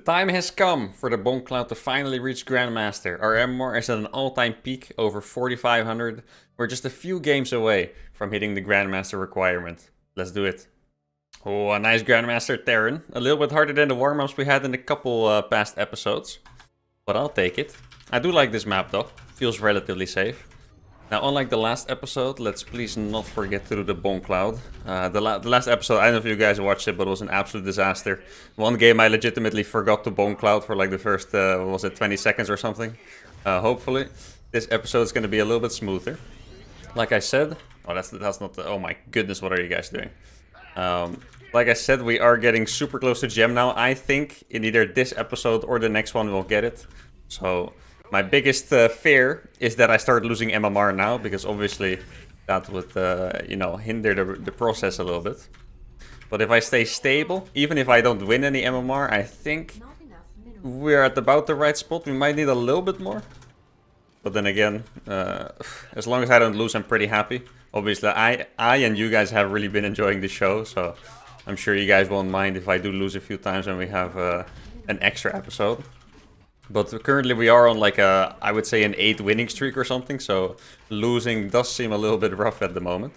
time has come for the Bongcloud to finally reach Grandmaster. Our MMR is at an all-time peak, over 4,500. We're just a few games away from hitting the Grandmaster requirement. Let's do it. Oh, a nice Grandmaster Terran. A little bit harder than the warm-ups we had in a couple past episodes. But I'll take it. I do like this map though. Feels relatively safe. Now, unlike the last episode, let's please not forget to do the Bongcloud. The last episode, I don't know if you guys watched it, but it was an absolute disaster. One game I legitimately forgot to Bongcloud for like the first, was it 20 seconds or something? Hopefully, this episode is going to be a little bit smoother. Like I said, oh, that's not the, oh my goodness, what are you guys doing? Like I said, we are getting super close to gem now. I think in either this episode or the next one we'll get it. So my biggest fear is that I start losing MMR now, because obviously that would, you know, hinder the process a little bit. But if I stay stable, even if I don't win any MMR, I think we're at about the right spot. We might need a little bit more. But then again, as long as I don't lose, I'm pretty happy. Obviously, I and you guys have really been enjoying the show, so I'm sure you guys won't mind if I do lose a few times and we have an extra episode. But currently we are on like a, I would say an 8 winning streak or something, so losing does seem a little bit rough at the moment.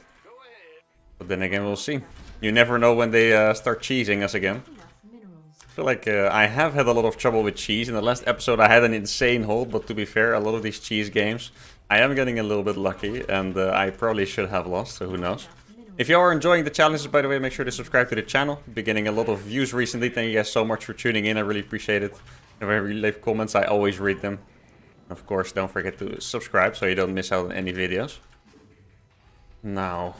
But then again, we'll see. You never know when they start cheesing us again. I feel like I have had a lot of trouble with cheese. In the last episode I had an insane hold, but to be fair, a lot of these cheese games, I am getting a little bit lucky, and I probably should have lost, so who knows. If you are enjoying the challenges, by the way, make sure to subscribe to the channel. Been getting a lot of views recently. Thank you guys so much for tuning in. I really appreciate it. And whenever you leave comments, I always read them. Of course, don't forget to subscribe so you don't miss out on any videos. Now,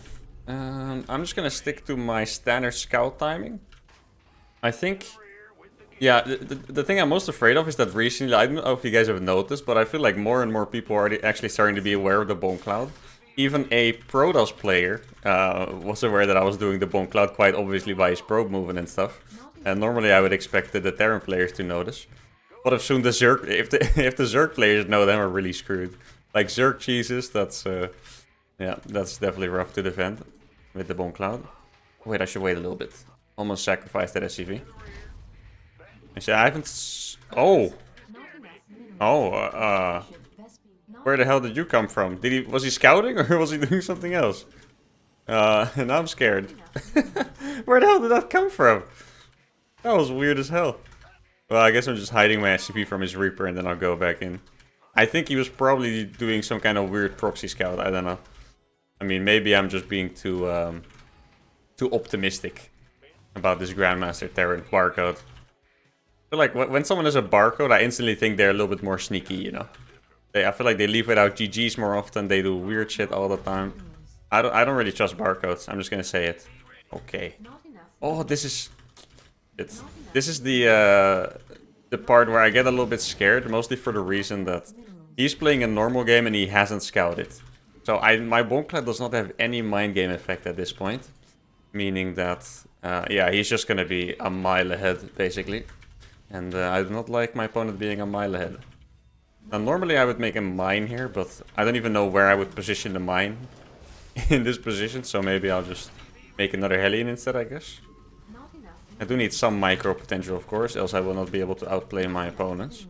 I'm just going to stick to my standard scout timing. I think, yeah, the thing I'm most afraid of is that recently, I don't know if you guys have noticed, but I feel like more and more people are actually starting to be aware of the Bongcloud. Even a Protoss player was aware that I was doing the Bongcloud, quite obviously by his probe movement and stuff. And normally I would expect the Terran players to notice. But if soon the Zerg, if the Zerg players know, then we're really screwed. Like Zerg cheeses, that's yeah, that's definitely rough to defend with the Bongcloud. Wait, I should wait a little bit. Almost sacrificed that SCV. Actually, I haven't. Oh, where the hell did you come from? Was he scouting or was he doing something else? Now I'm scared. Where the hell did that come from? That was weird as hell. Well, I guess I'm just hiding my SCP from his Reaper and then I'll go back in. I think he was probably doing some kind of weird proxy scout. I don't know. I mean, maybe I'm just being too optimistic about this Grandmaster Terran barcode. I feel like when someone has a barcode, I instantly think they're a little bit more sneaky, you know. I feel like they leave without GGs more often. They do weird shit all the time. I don't really trust barcodes. I'm just gonna say it. Okay. Oh, this is the part where I get a little bit scared, mostly for the reason that he's playing a normal game and he hasn't scouted. So my Bongcloud does not have any mind game effect at this point, meaning that yeah, he's just gonna be a mile ahead basically, and I do not like my opponent being a mile ahead. Now normally I would make a mine here, but I don't even know where I would position the mine in this position, so maybe I'll just make another Hellion instead, I guess. I do need some micro potential, of course, else I will not be able to outplay my opponents.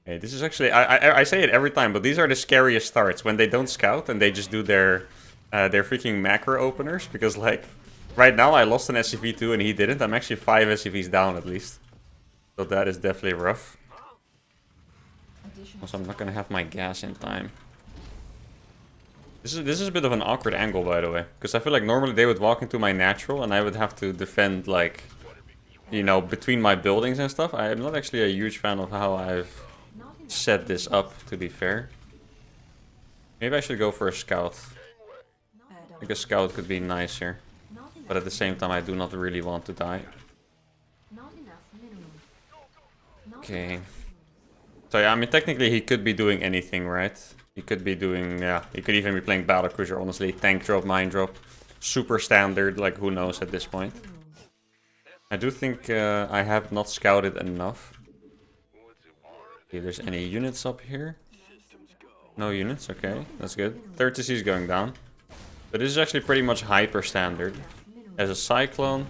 Okay, this is actually, I say it every time, but these are the scariest starts, when they don't scout and they just do their freaking macro openers, because like, right now I lost an SCV2 and he didn't. I'm actually 5 SCVs down at least. So that is definitely rough. Also, I'm not gonna have my gas in time. This is a bit of an awkward angle, by the way, because I feel like normally they would walk into my natural and I would have to defend, like, you know, between my buildings and stuff. I am not actually a huge fan of how I've set this up, to be fair. Maybe I should go for a scout. I think a scout could be nice here, but at the same time I do not really want to die. Okay. So yeah, I mean, technically he could be doing anything, right? He could be doing, yeah, he could even be playing Battlecruiser, honestly. Tank drop, mine drop. Super standard, like who knows at this point. I do think I have not scouted enough. If there's any units up here. No units, okay, that's good. Third CC is going down. But this is actually pretty much hyper standard. As a Cyclone.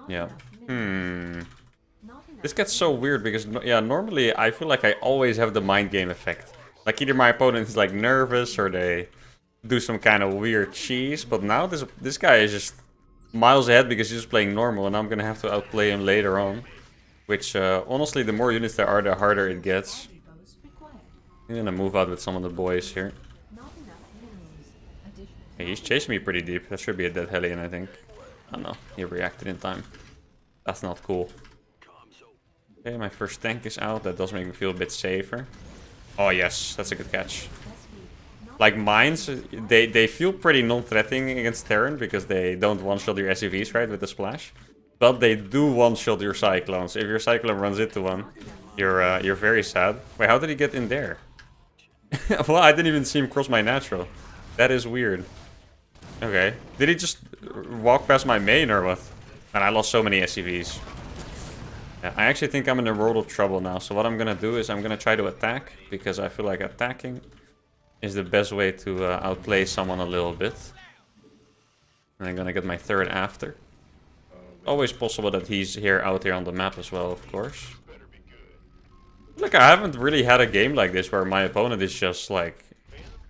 Yeah. This gets so weird because, yeah, normally I feel like I always have the mind game effect. Like either my opponent is like nervous or they do some kind of weird cheese. But now this guy is just miles ahead because he's just playing normal and I'm gonna have to outplay him later on. Which, honestly, the more units there are, the harder it gets. I'm gonna move out with some of the boys here. Hey, he's chasing me pretty deep. That should be a dead Hellion, I think. Oh no, he reacted in time. That's not cool. Okay, my first tank is out. That does make me feel a bit safer. Oh yes, that's a good catch. Like mines, they feel pretty non-threatening against Terran because they don't one-shot your SCVs, right, with the splash. But they do one-shot your Cyclones. If your Cyclone runs into one, you're very sad. Wait, how did he get in there? Well, I didn't even see him cross my natural. That is weird. Okay. Did he just walk past my main or what? And I lost so many SCVs. Yeah, I actually think I'm in a world of trouble now. So what I'm gonna do is I'm gonna try to attack. Because I feel like attacking is the best way to outplay someone a little bit. And I'm gonna get my third after. Always possible that he's out here on the map as well, of course. Look, I haven't really had a game like this where my opponent is just like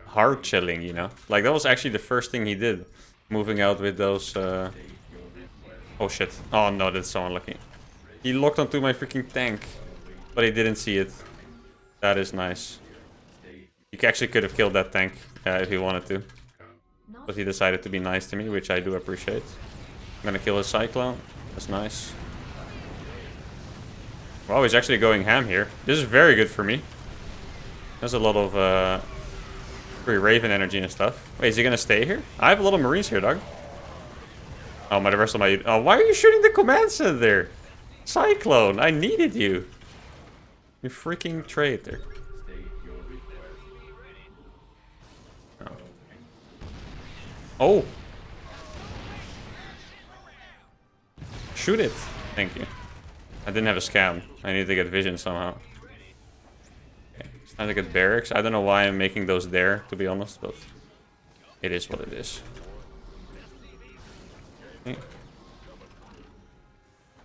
hard chilling, you know? Like that was actually the first thing he did. Moving out with those oh shit. Oh no, that's so unlucky. He locked onto my freaking tank. But he didn't see it. That is nice. He actually could have killed that tank if he wanted to. But he decided to be nice to me, which I do appreciate. I'm gonna kill his Cyclone. That's nice. Wow, he's actually going ham here. This is very good for me. There's a lot of free Raven energy and stuff. Wait, is he gonna stay here? I have a lot of Marines here, dog. Oh, the rest of my... Oh, why are you shooting the command center there? Cyclone, I needed you. You freaking traitor. Oh. Oh. Shoot it. Thank you. I didn't have a scan. I need to get vision somehow. Okay. It's time to get barracks. I don't know why I'm making those there, to be honest, but it is what it is. Okay.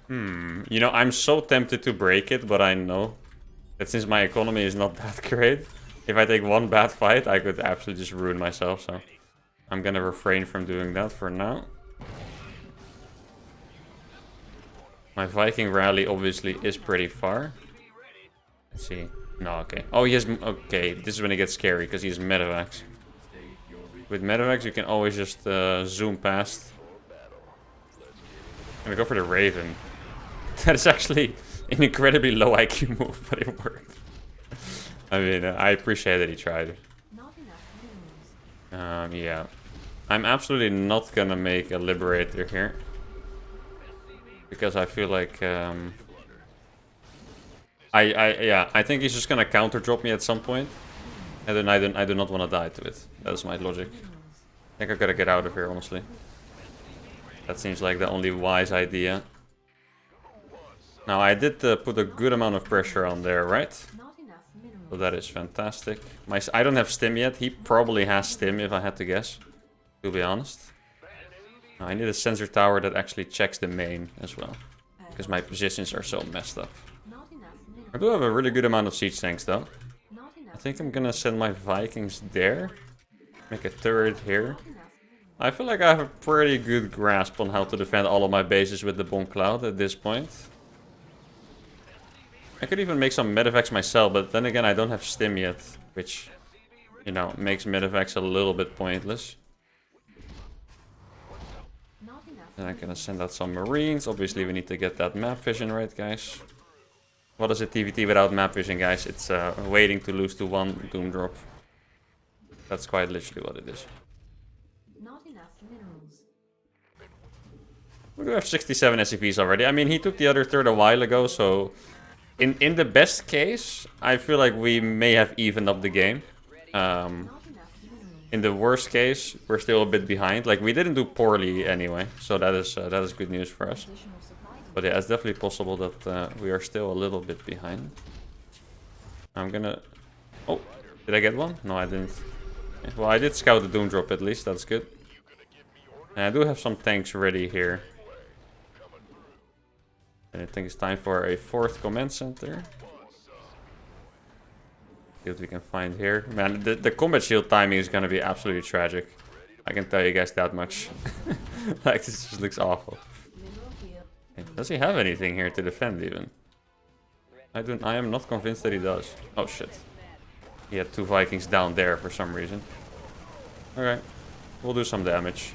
You know, I'm so tempted to break it, but I know that since my economy is not that great, if I take one bad fight, I could absolutely just ruin myself, so I'm gonna refrain from doing that for now. My Viking rally obviously is pretty far. Let's see. No, okay. Oh, he has... Okay, this is when it gets scary, because he has medevacs. With medevacs, you can always just zoom past. I'm gonna go for the Raven. That is actually an incredibly low IQ move, but it worked. I mean, I appreciate that he tried. Yeah. I'm absolutely not gonna make a Liberator here. Because I feel like, I think he's just gonna counter drop me at some point. And then I do not want to die to it. That's my logic. I think I gotta get out of here, honestly. That seems like the only wise idea. Now, I did put a good amount of pressure on there, right? So that is fantastic. I don't have stim yet. He probably has stim, if I had to guess. To be honest. Now, I need a sensor tower that actually checks the main as well. Because my positions are so messed up. I do have a really good amount of siege tanks, though. I think I'm gonna send my Vikings there. Make a turret here. I feel like I have a pretty good grasp on how to defend all of my bases with the Bongcloud at this point. I could even make some medevacs myself, but then again I don't have stim yet, which, you know, makes medevacs a little bit pointless. Then I'm gonna send out some Marines. Obviously we need to get that map vision right, guys. What is a TVT without map vision, guys? It's waiting to lose to one Doom Drop. That's quite literally what it is. We do have 67 SCVs already. I mean, he took the other third a while ago, so... In the best case, I feel like we may have evened up the game. In the worst case, we're still a bit behind. Like, we didn't do poorly anyway, so that is good news for us. But yeah, it's definitely possible that we are still a little bit behind. I'm gonna... Oh, did I get one? No, I didn't. Well, I did scout the Doom Drop at least, that's good. And I do have some tanks ready here. And I think it's time for a 4th command center. See what we can find here. Man, the combat shield timing is gonna be absolutely tragic. I can tell you guys that much. Like, this just looks awful. Okay. Does he have anything here to defend even? I am not convinced that he does. Oh shit. He had 2 Vikings down there for some reason. Alright. We'll do some damage.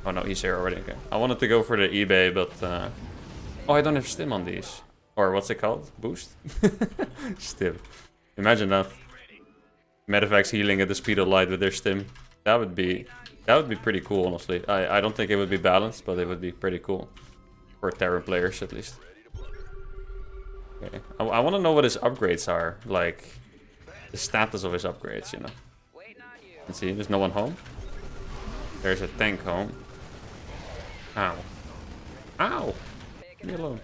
Oh no, he's here already. Okay. I wanted to go for the eBay, but... Oh, I don't have stim on these. Or what's it called? Boost? Stim. Imagine that. Medevacs healing at the speed of light with their stim. That would be pretty cool, honestly. I don't think it would be balanced, but it would be pretty cool. For Terran players, at least. Okay. I want to know what his upgrades are. Like, the status of his upgrades, you know. Let's see, there's no one home. There's a tank home. Ow. Ow! Leave me alone.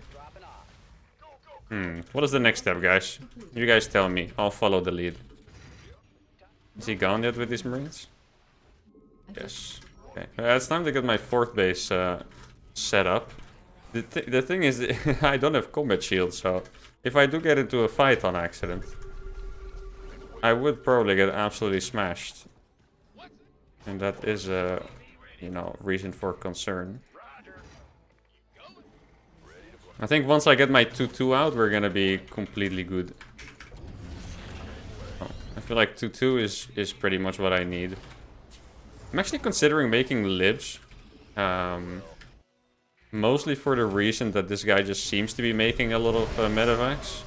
What is the next step, guys? You guys tell me. I'll follow the lead. Is he gone yet with these Marines? Yes. Okay. It's time to get my 4th base set up. The thing is, I don't have combat shield, so if I do get into a fight on accident, I would probably get absolutely smashed. And that is a, you know, reason for concern. I think once I get my 2-2 out, we're gonna be completely good. Oh, I feel like 2-2 is pretty much what I need. I'm actually considering making libs. Mostly for the reason that this guy just seems to be making a lot of medevacs.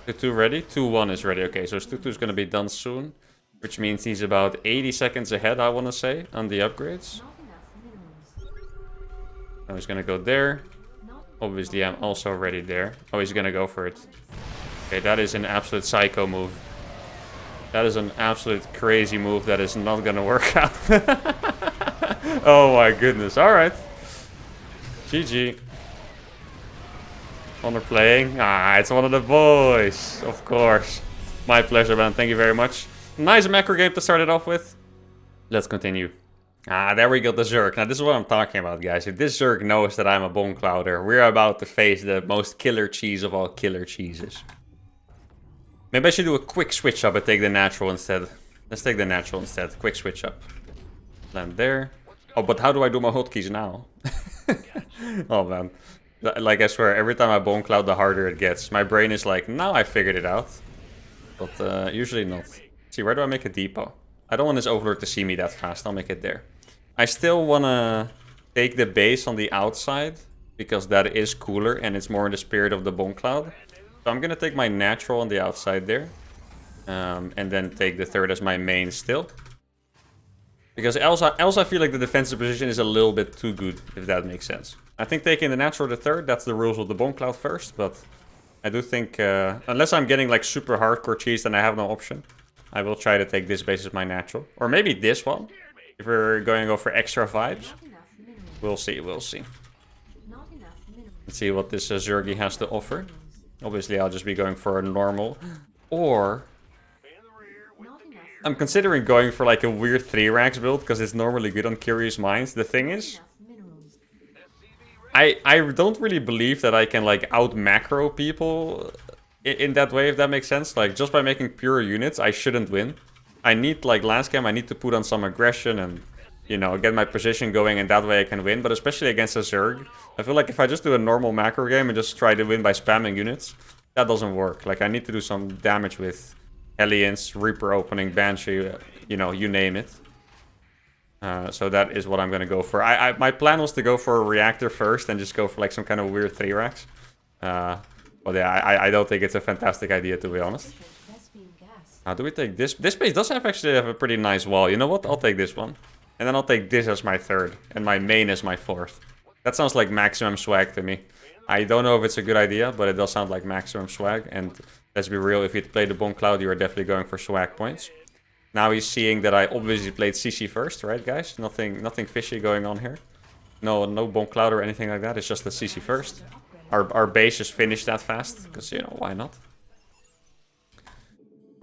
2-2 ready? 2-1 is ready. Okay, so 2-2 is gonna be done soon. Which means he's about 80 seconds ahead, I want to say, on the upgrades. Now he's gonna go there. Obviously, I'm also ready there. Oh, he's gonna go for it. Okay, that is an absolute psycho move. That is an absolute crazy move that is not gonna work out. Oh my goodness. Alright. GG. Honor playing. Ah, it's one of the boys. Of course. My pleasure, man. Thank you very much. Nice macro game to start it off with. Let's continue. Ah, there we go, the Zerg. Now, this is what I'm talking about, guys. If this Zerg knows that I'm a Bongclouder, we're about to face the most killer cheese of all killer cheeses. Maybe I should do a quick switch up and take the natural instead. Let's take the natural instead. Quick switch up. Land there. Oh, but how do I do my hotkeys now? Oh, man. Like, I swear, every time I Bongcloud, the harder it gets. My brain is like, now I figured it out. But usually not. See, where do I make a depot? I don't want this Overlord to see me that fast. I'll make it there. I still want to take the base on the outside, because that is cooler and it's more in the spirit of the Bongcloud. So I'm going to take my natural on the outside there. And then take the 3rd as my main still. Because else I feel like the defensive position is a little bit too good, if that makes sense. I think taking the natural the 3rd, that's the rules of the Bongcloud first. But I do think, unless I'm getting like super hardcore cheese, then I have no option. I will try to take this base as my natural. Or maybe this one. If we're going to go for extra vibes. We'll see, we'll see. Let's see what this Zergy has to offer. Obviously, I'll just be going for a normal. Or I'm considering going for like a weird 3-racks build, because it's normally good on Curious Minds. The thing is, I don't really believe that I can like out macro people in that way, if that makes sense. Like, just by making pure units, I shouldn't win. I need, like last game, I need to put on some aggression and, you know, get my position going, and that way I can win. But especially against a Zerg, I feel like if I just do a normal macro game and just try to win by spamming units, that doesn't work. Like, I need to do some damage with Hellions, Reaper opening, Banshee, you know, you name it. So that is what I'm going to go for. My plan was to go for a reactor first and just go for like some kind of weird 3-racks. But yeah, I don't think it's a fantastic idea, to be honest. Do we take this? This base does actually have a pretty nice wall. You know what? I'll take this one. And then I'll take this as my 3rd. And my main as my 4th. That sounds like maximum swag to me. I don't know if it's a good idea, but it does sound like maximum swag. And let's be real, if you play the Bongcloud, you are definitely going for swag points. Now he's seeing that I obviously played CC first, right, guys? Nothing fishy going on here. No Bongcloud or anything like that. It's just the CC first. Our base just finished that fast, because, you know, why not?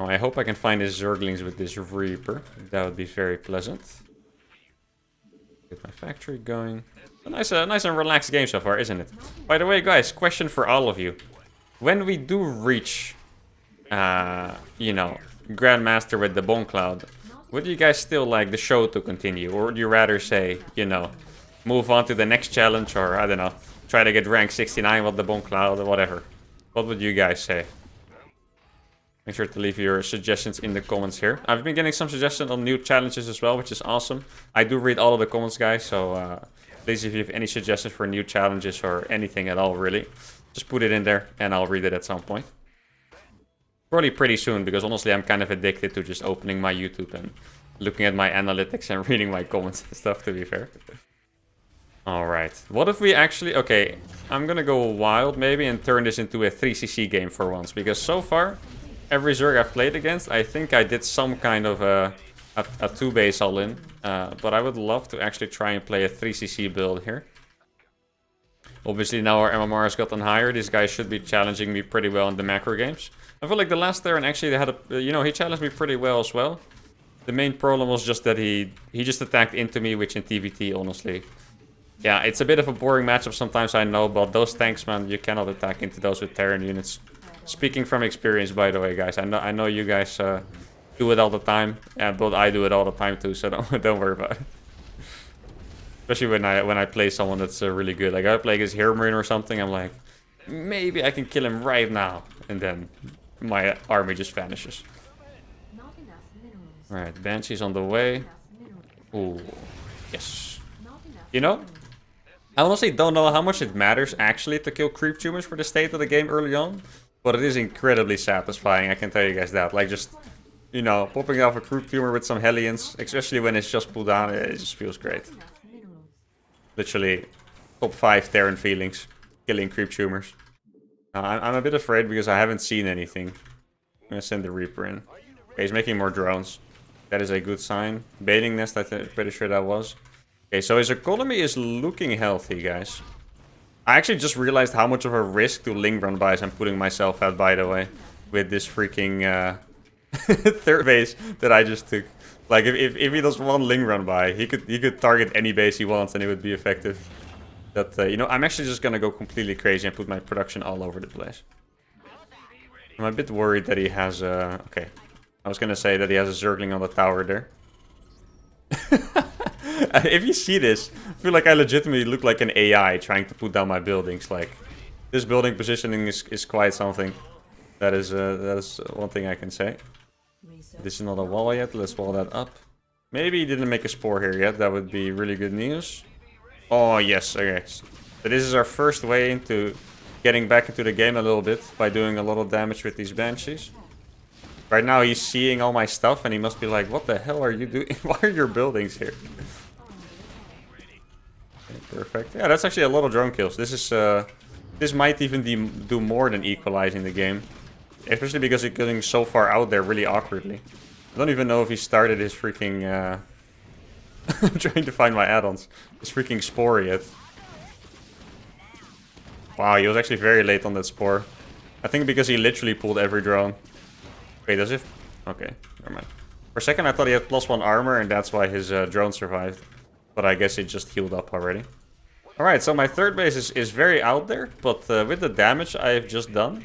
Oh, I hope I can find his Zerglings with this Reaper. That would be very pleasant. Get my factory going. A nice and relaxed game so far, isn't it? By the way, guys, question for all of you. When we do reach, you know, Grandmaster with the Bongcloud, would you guys still like the show to continue? Or would you rather say, you know, move on to the next challenge, or, I don't know, try to get rank 69 with the Bongcloud or whatever? What would you guys say? Make sure to leave your suggestions in the comments here. I've been getting some suggestions on new challenges as well, which is awesome. I do read all of the comments, guys, so please, if you have any suggestions for new challenges or anything at all, really, just put it in there and I'll read it at some point. Probably pretty soon, because honestly, I'm kind of addicted to just opening my YouTube and looking at my analytics and reading my comments and stuff, to be fair. Alright, what if we actually... Okay, I'm gonna go wild maybe and turn this into a 3cc game for once, because so far... Every Zerg I've played against, I think I did some kind of a 2-base all-in. But I would love to actually try and play a 3cc build here. Obviously now our MMR has gotten higher. These guys should be challenging me pretty well in the macro games. I feel like the last Terran actually they had a... You know, he challenged me pretty well as well. The main problem was just that he just attacked into me, which in TVT, honestly... Yeah, it's a bit of a boring matchup sometimes, I know. But those tanks, man, you cannot attack into those with Terran units. Speaking from experience, by the way, guys, I know you guys do it all the time, but I do it all the time too, so don't worry about it. Especially when I play someone that's really good. Like I play against Hero Marine or something, I'm like, maybe I can kill him right now, and then my army just vanishes. All right, Banshee's on the way. Ooh, yes. You know, I honestly don't know how much it matters actually to kill creep tumors for the state of the game early on. But it is incredibly satisfying, I can tell you guys that. Like just, you know, popping off a creep tumor with some Hellions, especially when it's just pulled down, it just feels great. Literally, top 5 Terran feelings, killing creep tumors. I'm a bit afraid because I haven't seen anything. I'm gonna send the Reaper in. Okay, he's making more drones. That is a good sign. Baiting nest, I'm pretty sure that was. Okay, so his economy is looking healthy, guys. I actually just realized how much of a risk to Ling run bys I'm putting myself at, by the way, with this freaking third base that I just took. Like if he does one Ling run by, he could target any base he wants and it would be effective. But you know, I'm actually just gonna go completely crazy and put my production all over the place. I'm a bit worried that he has okay, I was gonna say that he has a Zergling on the tower there. If you see this, I feel like I legitimately look like an AI trying to put down my buildings. Like, this building positioning is quite something. That is one thing I can say. This is not a wall yet. Let's wall that up. Maybe he didn't make a spore here yet. That would be really good news. Oh, yes. Okay. So this is our first way into getting back into the game a little bit by doing a lot of damage with these Banshees. Right now he's seeing all my stuff and he must be like, what the hell are you doing? Why are your buildings here? Okay, perfect. Yeah, that's actually a lot of drone kills. This is this might even do more than equalizing the game. Especially because he's getting so far out there really awkwardly. I don't even know if he started his freaking... I'm trying to find my add-ons. His freaking spore yet. Wow, he was actually very late on that spore. I think because he literally pulled every drone. Wait, does it? Okay, never mind. For a second I thought he had +1 armor and that's why his drone survived. But I guess it just healed up already. Alright, so my third base is very out there. But with the damage I have just done,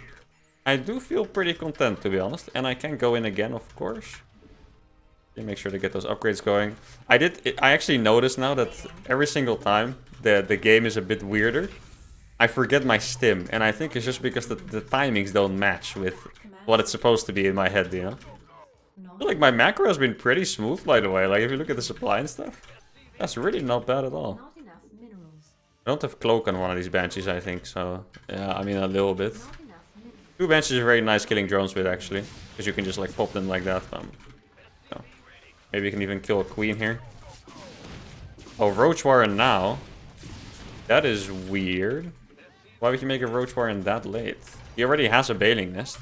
I do feel pretty content, to be honest. And I can go in again, of course. Make sure to get those upgrades going. I actually noticed now that every single time the game is a bit weirder, I forget my stim. And I think it's just because the timings don't match with what it's supposed to be in my head, you know? I feel like my macro has been pretty smooth, by the way. Like, if you look at the supply and stuff, that's really not bad at all. I don't have cloak on one of these Banshees, I think, so... Yeah, I mean, a little bit. 2 Banshees are very nice killing drones with, actually. Because you can just, like, pop them like that. So. Maybe you can even kill a queen here. Oh, Roach Warren now. That is weird. Why would you make a Roach Warren that late? He already has a Bailing Nest.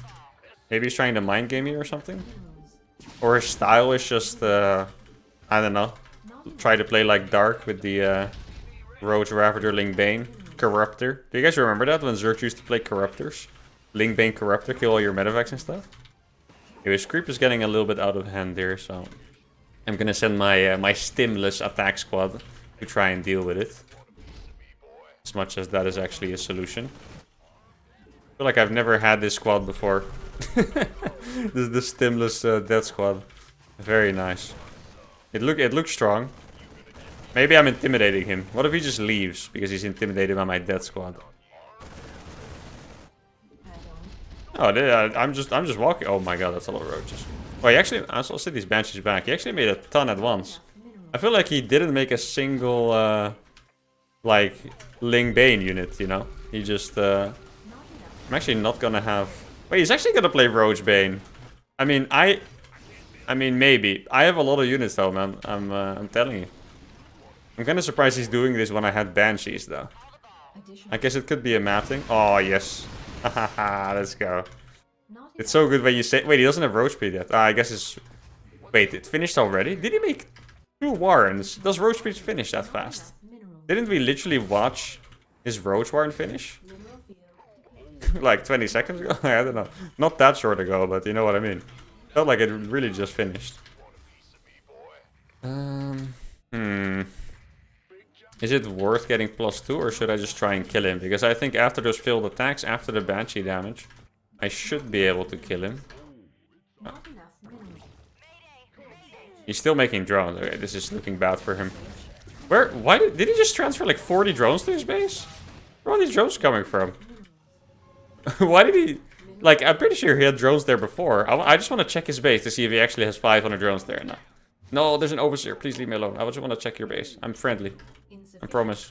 Maybe he's trying to mind game me or something? Or his style is just, I don't know. Try to play like Dark with the Roach, Ravager, Ling Bane, Corruptor. Do you guys remember that when Zerg used to play Corruptors? Ling Bane, Corruptor, kill all your medevacs and stuff? Anyways, creep is getting a little bit out of hand here, so... I'm gonna send my my stimless attack squad to try and deal with it. As much as that is actually a solution. I feel like I've never had this squad before. The stimless death squad. Very nice. It looks strong. Maybe I'm intimidating him. What if he just leaves because he's intimidated by my death squad? Oh, I'm just walking. Oh my god, that's a lot of roaches. Oh, he actually, I saw these banshees back. He actually made a ton at once. I feel like he didn't make a single like Ling Bane unit, you know. He just I'm actually not gonna have. Wait, he's actually gonna play Roach Bane. I mean, maybe. I have a lot of units though, man. I'm telling you. I'm kind of surprised he's doing this when I had Banshees, though. I guess it could be a map thing. Oh, yes. Haha, let's go. It's so good when you say... Wait, he doesn't have Roach Speed yet. Ah, I guess it's... Wait, it finished already? Did he make 2 Warrens? Does Roach Speed finish that fast? Didn't we literally watch his Roach Warren finish? Like 20 seconds ago? I don't know. Not that short ago, but you know what I mean. Felt like it really just finished. Is it worth getting +2 or should I just try and kill him? Because I think after those failed attacks, after the Banshee damage, I should be able to kill him. Oh. He's still making drones. Okay, this is looking bad for him. Why did he just transfer like 40 drones to his base? Where are these drones coming from? Why did he... Like, I'm pretty sure he had drones there before. I just want to check his base to see if he actually has 500 drones there now. No, there's an overseer. Please leave me alone. I just want to check your base. I'm friendly. I promise.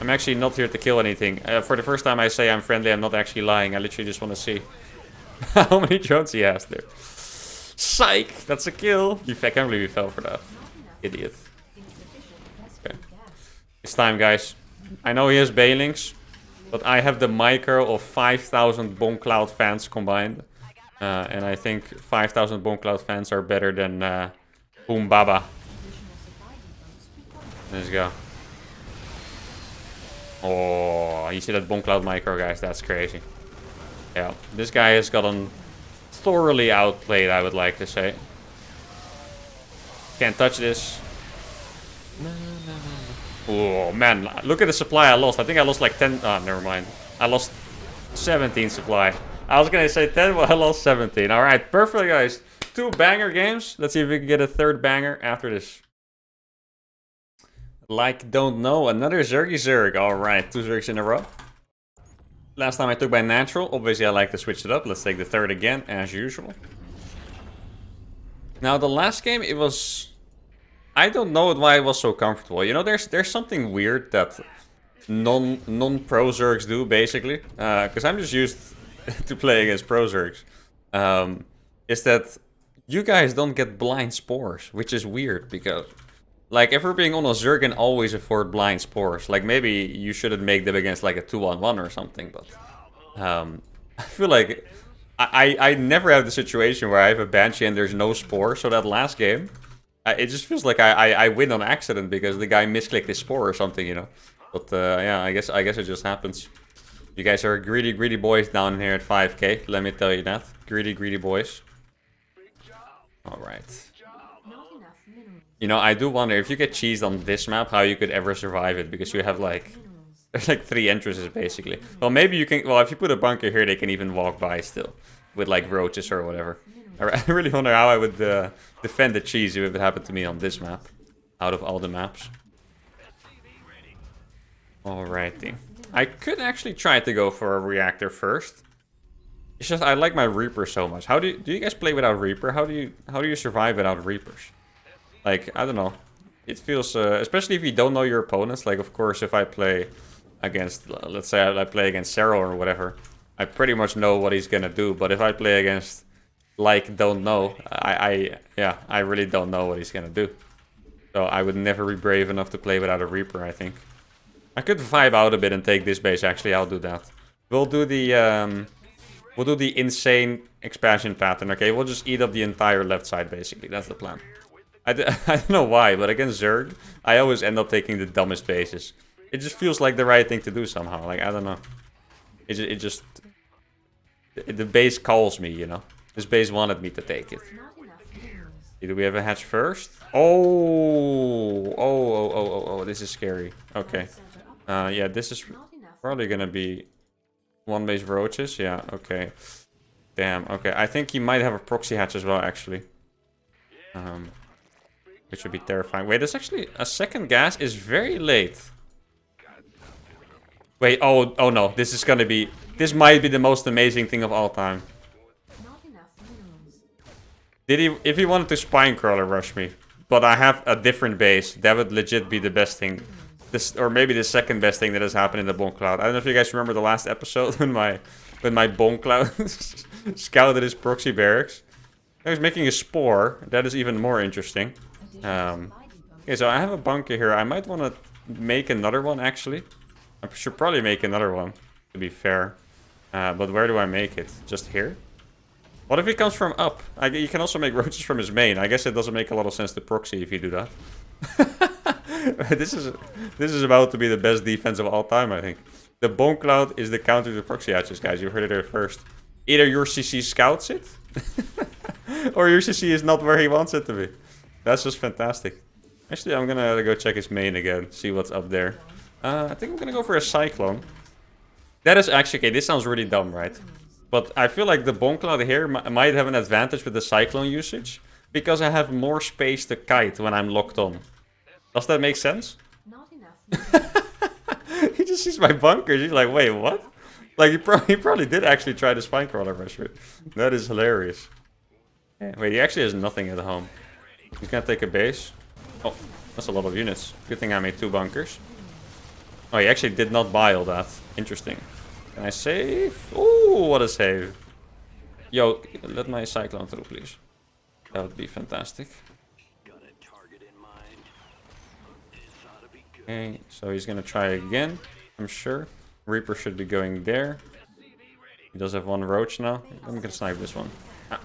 I'm actually not here to kill anything. For the first time I say I'm friendly, I'm not actually lying. I literally just want to see how many drones he has there. Psych! That's a kill. I can't believe he fell for that. Idiot. Okay. It's time, guys. I know he has Bailings, but I have the micro of 5,000 Bongcloud fans combined. And I think 5,000 Bongcloud fans are better than Boom Baba. Let's go. Oh, you see that Bongcloud micro, guys? That's crazy. Yeah, this guy has gotten thoroughly outplayed, I would like to say. Can't touch this. Oh, man. Look at the supply I lost. I think I lost like 10... Oh, never mind. I lost 17 supply. I was gonna say 10, but I lost 17. Alright, perfect, guys. 2 banger games. Let's see if we can get a 3rd banger after this. Like, don't know. Another Zerg. Alright, 2 Zergs in a row. Last time I took by natural. Obviously, I like to switch it up. Let's take the 3rd again, as usual. Now, the last game, it was... I don't know why it was so comfortable. You know, there's something weird that non-pro Zergs do, basically. Because I'm just used to play against pro Zergs. Is that you guys don't get blind spores, which is weird, because... Like, if we're being honest, Zerg can always afford blind spores. Like, maybe you shouldn't make them against, like, a 2-on-1 or something, but... I feel like... I never have the situation where I have a Banshee and there's no spore, so that last game... it just feels like I win on accident because the guy misclicked his spore or something, you know. But, yeah, I guess it just happens. You guys are greedy boys down here at 5k, let me tell you that. Greedy boys. Alright. You know, I do wonder if you get cheesed on this map, how you could ever survive it, because you have like... There's like 3 entrances, basically. Well, maybe you can... Well, if you put a bunker here, they can even walk by still. With like roaches or whatever. I really wonder how I would defend the cheese if it happened to me on this map. Out of all the maps. Alrighty. I could actually try to go for a reactor first. It's just I like my Reaper so much. How do you guys play without Reaper? How do you survive without Reapers? Like, I don't know. It feels, especially if you don't know your opponents. Like, of course, if I play against, let's say I play against Cyril or whatever, I pretty much know what he's gonna do. But if I play against, like, don't know, I really don't know what he's gonna do. So I would never be brave enough to play without a Reaper, I think. I could vibe out a bit and take this base, actually, I'll do that. We'll do the insane expansion pattern, okay? We'll just eat up the entire left side, basically. That's the plan. I don't know why, but against Zerg, I always end up taking the dumbest bases. It just feels like the right thing to do somehow. Like, I don't know. The base calls me, you know. This base wanted me to take it. Do we have a hatch first? Oh, this is scary. Okay. Yeah, this is probably gonna be one base roaches. Yeah, okay. Damn, okay. I think he might have a proxy hatch as well, actually. Which would be terrifying. Wait, there's actually a second gas is very late. Wait, oh no. This is gonna be... This might be the most amazing thing of all time. If he wanted to Spinecrawler rush me, but I have a different base, that would legit be the best thing. Or maybe the second best thing that has happened in the Bongcloud. I don't know if you guys remember the last episode when my Bongcloud scouted his proxy barracks. I was making a spore. That is even more interesting. Okay, so I have a bunker here. I might want to make another one, actually. I should probably make another one, to be fair. But where do I make it? Just here? What if he comes from up? You can also make roaches from his main. I guess it doesn't make a lot of sense to proxy if you do that. This is about to be the best defense of all time, I think. The Bongcloud is the counter to proxy hatches, guys. You heard it there first. Either your CC scouts it, or your CC is not where he wants it to be. That's just fantastic. Actually, I'm gonna go check his main again, see what's up there. I think I'm gonna go for a Cyclone. That is actually... Okay, this sounds really dumb, right? But I feel like the Bongcloud here might have an advantage with the Cyclone usage. Because I have more space to kite when I'm locked on. Does that make sense? Not enough. He just sees my bunkers. He's like, wait, what? Like, he probably did actually try the Spinecrawler rush it. That is hilarious. Yeah, wait, he actually has nothing at home. He's gonna take a base. Oh, that's a lot of units. Good thing I made 2 bunkers. Oh, he actually did not buy all that. Interesting. Can I save? Ooh, what a save. Yo, let my Cyclone through, please. That would be fantastic. Okay, so he's gonna try again, I'm sure. Reaper should be going there. He does have 1 roach now. I'm gonna snipe this one. Ah.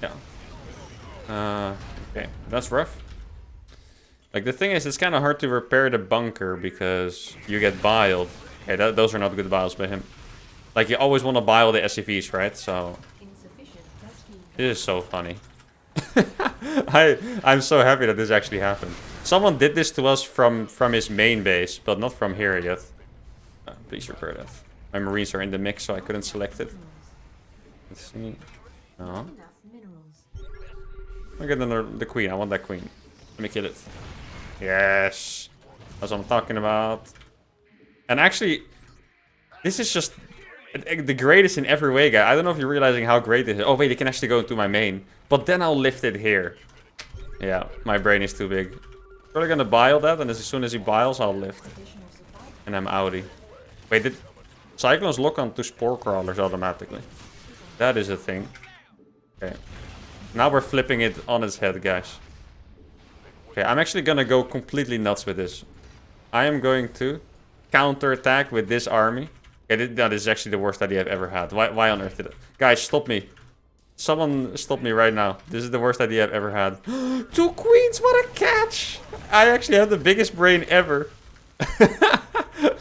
Yeah. Okay, that's rough. Like, the thing is, it's kind of hard to repair the bunker because you get biled. Okay, those are not good biles by him. Like, you always want to bile the SCVs, right? So, this is so funny. I'm so happy that this actually happened. Someone did this to us from his main base, but not from here yet. Please repair that. My marines are in the mix, so I couldn't select it. Let's see. No. I get the queen. I want that queen. Let me kill it. Yes. That's what I'm talking about. And actually, this is just the greatest in every way, guy. I don't know if you're realizing how great this is. Oh, wait, it can actually go into my main. But then I'll lift it here. Yeah, my brain is too big. Probably gonna bile that, and as soon as he biles, I'll lift. And I'm outie. Wait, did Cyclones lock onto Spore Crawlers automatically? That is a thing. Okay. Now we're flipping it on its head, guys. Okay, I'm actually gonna go completely nuts with this. I am going to counter-attack with this army. Okay, that is actually the worst idea I've ever had. Why on earth did it? Guys, stop me. Someone stop me right now. This is the worst idea I've ever had. 2 queens, what a catch! I actually have the biggest brain ever.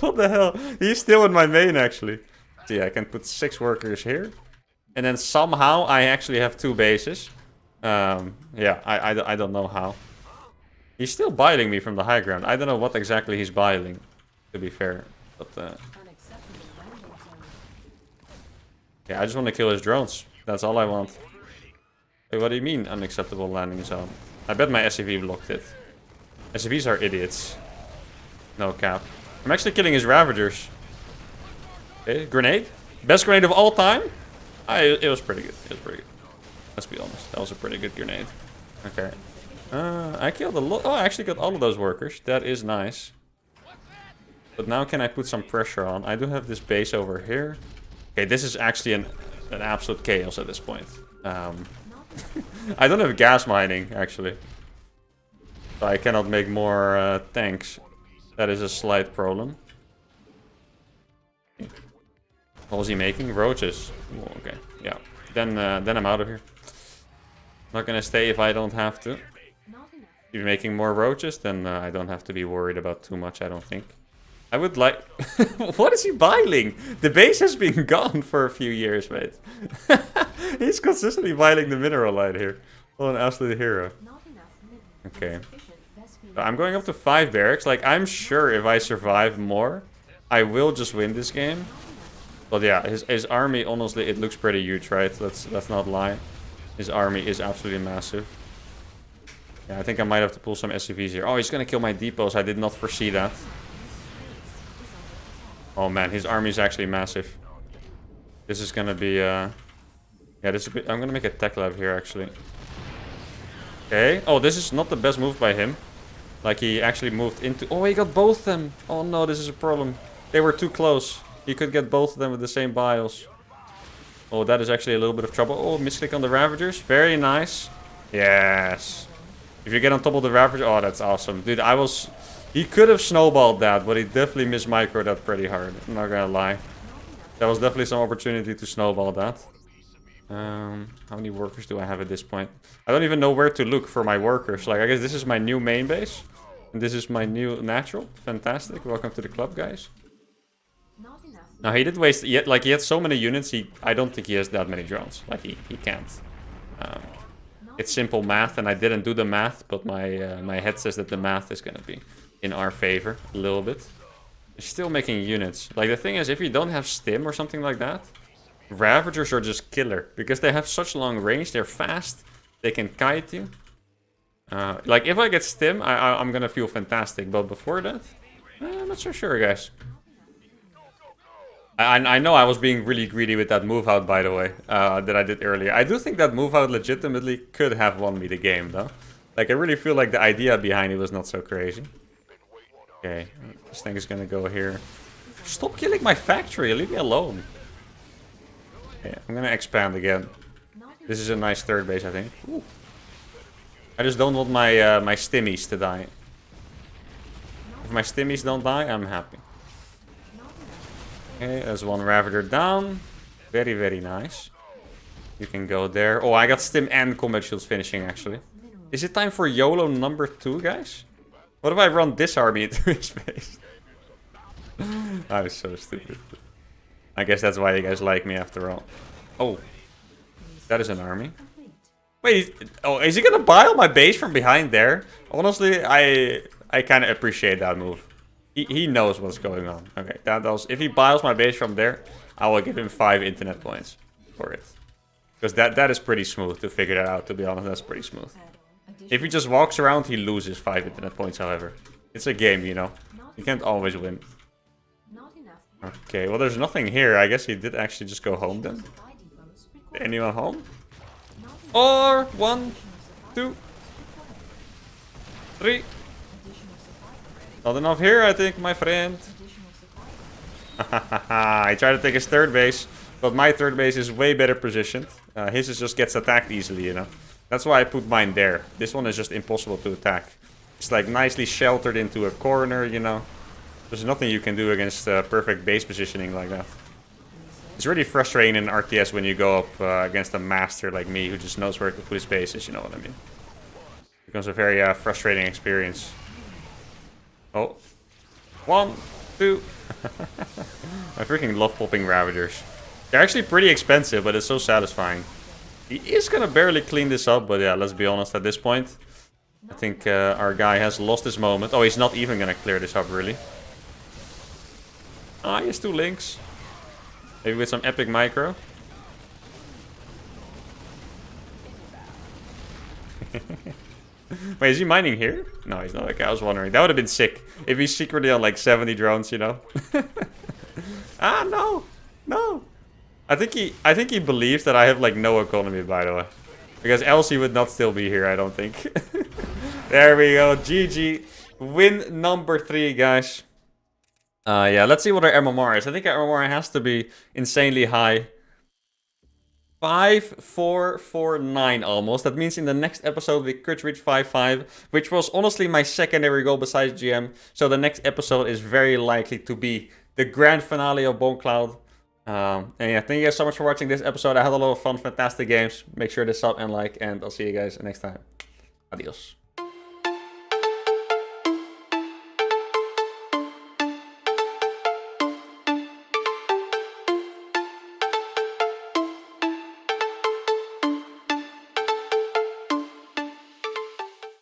What the hell? He's still in my main, actually. So yeah, I can put 6 workers here. And then somehow I actually have 2 bases. Yeah, I don't know how. He's still biling me from the high ground. I don't know what exactly he's biling, to be fair. But, yeah, I just want to kill his drones. That's all I want. Wait, what do you mean, unacceptable landing zone? I bet my SCV blocked it. SCVs are idiots. No cap. I'm actually killing his Ravagers. Okay, grenade. Best grenade of all time? It was pretty good. It was pretty good. Let's be honest. That was a pretty good grenade. Okay. I killed a lot. Oh, I actually got all of those workers. That is nice. But now can I put some pressure on? I do have this base over here. Okay, this is actually an absolute chaos at this point. I don't have gas mining, actually. So I cannot make more tanks. That is a slight problem. What was he making? Roaches. Oh, okay, yeah. Then I'm out of here. Not gonna stay if I don't have to. If you're making more roaches, then I don't have to be worried about too much, I don't think. I would like... What is he biling? The base has been gone for a few years, mate. He's consistently biling the mineral line here. What an absolute hero. Okay. So I'm going up to 5 barracks. Like, I'm sure if I survive more, I will just win this game. But yeah, his army, honestly, it looks pretty huge, right? Let's not lie. His army is absolutely massive. Yeah, I think I might have to pull some SCVs here. Oh, he's gonna kill my depots. I did not foresee that. Oh man, his army is actually massive. This is gonna be, yeah, this is I'm gonna make a tech lab here, actually. Okay. Oh, this is not the best move by him. Like, he actually moved into... Oh, he got both of them. Oh no, this is a problem. They were too close. He could get both of them with the same bios. Oh, that is actually a little bit of trouble. Oh, misclick on the Ravagers. Very nice. Yes. If you get on top of the Ravager... Oh, that's awesome. Dude, I was... He could have snowballed that, but he definitely mismicroed that pretty hard. I'm not gonna lie. That was definitely some opportunity to snowball that. How many workers do I have at this point? I don't even know where to look for my workers. Like, I guess this is my new main base. And this is my new natural. Fantastic. Welcome to the club, guys. Now, he did waste... He had so many units, I don't think he has that many drones. Like, he can't. It's simple math, and I didn't do the math, but my head says that the math is gonna be in our favor a little bit. He's still making units. Like, the thing is, if you don't have stim or something like that, Ravagers are just killer. Because they have such long range, they're fast, they can kite you. Like, if I get stim, I'm gonna feel fantastic. But before that, I'm not so sure, guys. I know I was being really greedy with that move out, by the way, that I did earlier. I do think that move out legitimately could have won me the game, though. Like, I really feel like the idea behind it was not so crazy. Okay, this thing is gonna go here. Stop killing my factory, leave me alone. Yeah, I'm gonna expand again. This is a nice third base, I think. Ooh. I just don't want my my stimmies to die. If my stimmies don't die, I'm happy. Okay, there's one Ravager down. Very, very nice. You can go there. Oh, I got stim and combat shields finishing, actually. Is it time for YOLO number 2, guys? What if I run this army into his base? I was so stupid. I guess that's why you guys like me after all. Oh, that is an army. Wait, oh, is he gonna buy my base from behind there? Honestly, I kind of appreciate that move. He knows what's going on. Okay, that does. If he buys my base from there, I will give him 5 internet points for it. Because that is pretty smooth to figure that out, to be honest. That's pretty smooth. If he just walks around, he loses 5 internet points, however. It's a game, you know. You can't always win. Okay, well, there's nothing here. I guess he did actually just go home then. Anyone home? Or 1, 2, 3. Not enough here, I think, my friend. I tried to take his third base, but my third base is way better positioned. His just gets attacked easily, you know. That's why I put mine there. This one is just impossible to attack. It's like nicely sheltered into a corner, you know. There's nothing you can do against perfect base positioning like that. It's really frustrating in RTS when you go up against a master like me who just knows where to put his bases, you know what I mean. It becomes a very frustrating experience. Oh. 1, 2. I freaking love popping Ravagers. They're actually pretty expensive, but it's so satisfying. He is gonna barely clean this up, but yeah, let's be honest at this point. I think our guy has lost his moment. Oh, he's not even gonna clear this up, really. Ah, he has 2 links. Maybe with some epic micro. Wait, is he mining here? No, he's not. Okay, I was wondering. That would have been sick. If he's secretly on like 70 drones, you know? Ah, no! No! I think he believes that I have like no economy, by the way. Because else he would not still be here, I don't think. There we go. GG. Win number 3, guys. Yeah, let's see what our MMR is. I think our MMR has to be insanely high. 5449 almost. That means in the next episode we could reach 55, which was honestly my secondary goal besides GM. So the next episode is very likely to be the grand finale of Bongcloud. And yeah, thank you guys so much for watching this episode. I had a lot of fun, fantastic games. Make sure to sub and like, and I'll see you guys next time. Adios.